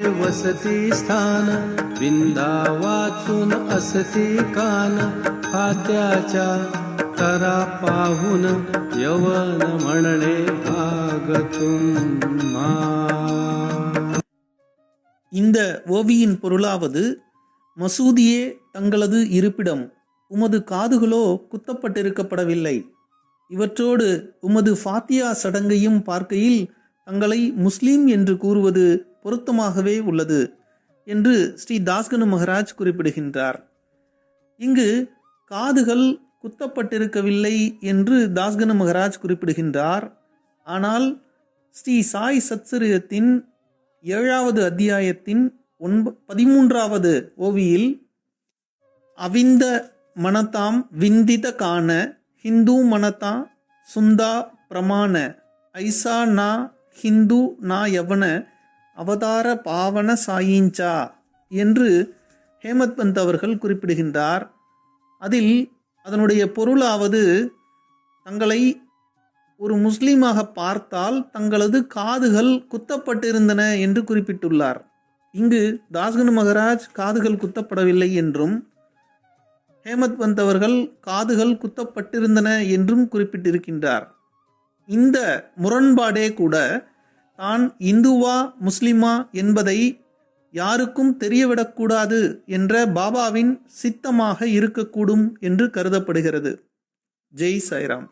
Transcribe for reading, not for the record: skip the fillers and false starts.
वसती स्थान विंदा वाचून असती कान खात्याच्या तरा पाहून यवन म्हणणे भागतुम्हा. இந்த ஓவியின் பொருளாவது, மசூதியே தங்களது இருப்பிடம், உமது காதுகளோ குத்தப்பட்டிருக்கப்படவில்லை. இவற்றோடு உமது ஃபாத்தியா சடங்கையும் பார்க்கையில் தங்களை முஸ்லீம் என்று கூறுவது பொருத்தமாகவே உள்ளது என்று ஸ்ரீ தாஸ்கனு மகராஜ் குறிப்பிடுகின்றார். இங்கு காதுகள் குத்தப்பட்டிருக்கவில்லை என்று தாஸ்கனு மகராஜ் குறிப்பிடுகின்றார். ஆனால் ஸ்ரீ சாய் சத்சரிதத்தின் 7வது அத்தியாயத்தின் 13வது ஓவியில் அவிந்த மனதாம் விந்தித காண ஹிந்து மனதா சுந்தா பிரமாண ஐசா நா ஹிந்து நா யவன அவதார பாவன சாயிஞ்சா என்று ஹேமத் பந்த் அவர்கள் குறிப்பிடுகின்றார். அதில் அதனுடைய பொருளாவது, தங்களை ஒரு முஸ்லீமாக பார்த்தால் தங்களது காதுகள் குத்தப்பட்டிருந்தன என்று குறிப்பிட்டுள்ளார். இங்கு தாஸ்கனு மகராஜ் காதுகள் குத்தப்படவில்லை என்றும், ஹேமத் பந்த் அவர்கள் காதுகள் குத்தப்பட்டிருந்தன என்றும் குறிப்பிட்டிருக்கின்றார். இந்த முரண்பாடே கூட தான் இந்துவா முஸ்லிமா என்பதை யாருக்கும் தெரியவிடக்கூடாது என்ற பாபாவின் சித்தமாக இருக்கக்கூடும் என்று கருதப்படுகிறது. ஜெய் சாய்ராம்.